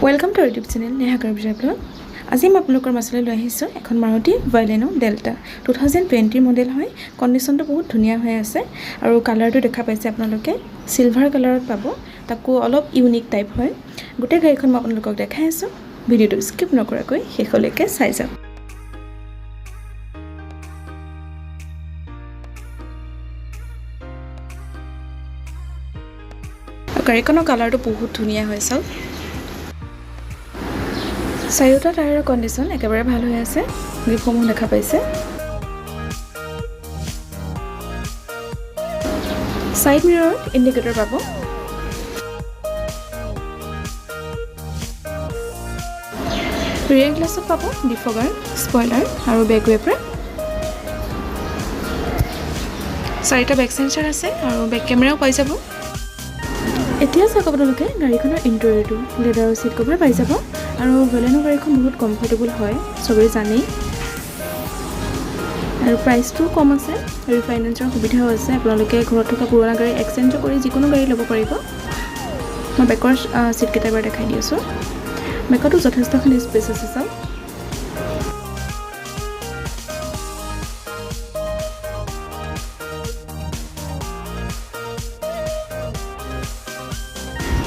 Welcome to our YouTube channel Neha Garbage Blog. আজি মই আপোনালোকৰ মাছলৈ লৈ আহিছোঁ এখন মাৰুতি Baleno Delta 2020 মডেল হয় কন্ডিশনটো বহুত ধুনীয়া হৈ আছে আৰু কালাৰটো দেখা পাইছে আপোনালোকে সিলভাৰ কালাৰত পাব তাকো অলপ ইউনিক টাইপ হয় গোটেই গাড়ীখন মই আপোনালোকক দেখাই আছোঁ ভিডিওটো স্কিপ নকৰাকৈ শেষলৈকে চাই যাওক গাড়ীখনৰ কালাৰটো বহুত ধুনীয়া হৈ আছে চাৰিওটা টায়াৰৰ কন্ডিশন একেবাৰে ভাল হৈ আছে গ্ৰিপসমূহ দেখা পাইছে সাইড মিৰৰ ইন্ডিকেটৰ পাব ৰিয়েৰ গ্লাছত পাব ডিফগাৰ স্পয়লাৰ আৰু বেক ৱেপাৰ চাৰিটা বেক সেন্সৰ আছে আৰু বেক কেমেৰাও পাই যাব এতিয়া চাওক আপোনালোকে গাড়ীখনৰ ইন্টেৰিয়ৰটো লেডাৰৰ সিট কভাৰ পাই যাব আৰু Baleno গাড়ীখন বহুত কমফৰ্টেবল হয় সবেই জানে আৰু প্ৰাইসটো কম আছে ৰিফাইনেন্সৰ সুবিধাও আছে আপোনালোকে ঘৰত থকা পুৰণা গাড়ী এক্সচেঞ্জ কৰি যিকোনো গাড়ী ল'ব পাৰিব মই বেকৰ সিট কেইটা এবাৰ দেখাই দিছো বেকটো যথেষ্টখিনি স্পেচ আছে চাওক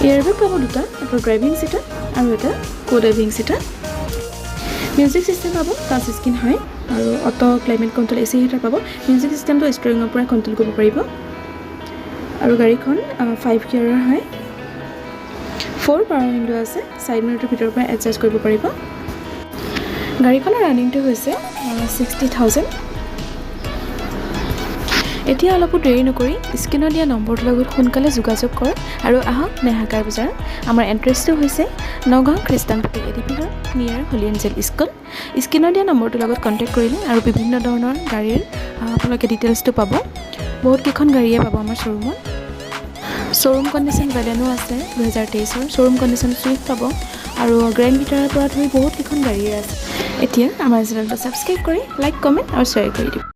এয়াৰবেগ পাব দুটা এটা ড্ৰাইভিং সিট আৰু এটা কো-ড্ৰাইভিং সিট মিউজিক সিস্টেম পাব টাচ স্ক্ৰীন হয় আৰু auto climate control AC heater পাব মিউজিক সিস্টেমটো ষ্টিৰিঙৰ পৰা কন্ট্ৰোল কৰিব পাৰিব আৰু গাড়ীখন 5 গিয়াৰৰ হয় 4 পাৱাৰ উইন্ডো আছে সাইড মিৰৰটোৰ ভিতৰৰ পৰা এডজাষ্ট কৰিব পাৰিব গাড়ীখনৰ ৰানিংটো হৈছে 60000 এতিয়া অলপ দেৰি নকৰি স্ক্ৰিনত দিয়া নম্বৰটোৰ লগত সোনকালে যোগাযোগ কৰক আৰু আহক নেহা কাৰ বজাৰ আমাৰ এড্ৰেছটো হৈছে নগাঁও খ্ৰীষ্টানপতি এডিপিৰ নিয়াৰ হলি এঞ্জেল স্কুল স্ক্ৰিনত দিয়া নম্বৰটোৰ লগত কণ্টেক্ট কৰিলে আৰু বিভিন্ন ধৰণৰ গাড়ীৰ আপোনালোকে ডিটেইলছটো পাব বহুত কেইখন গাড়ীয়ে পাব আমাৰ শ্বৰুম কণ্ডিশ্যন Baleno আছে 2023ৰ শ্বৰুম কণ্ডিশ্যন সুইফ্ট পাব আৰু গ্ৰেণ্ড ভিটাৰৰ পৰা ধৰি বহুত কেইখন গাড়ীয়ে আছে এতিয়া আমাৰ চেনেলটো ছাবস্ক্ৰাইব কৰি লাইক কমেণ্ট আৰু শ্বেয়াৰ কৰি দিব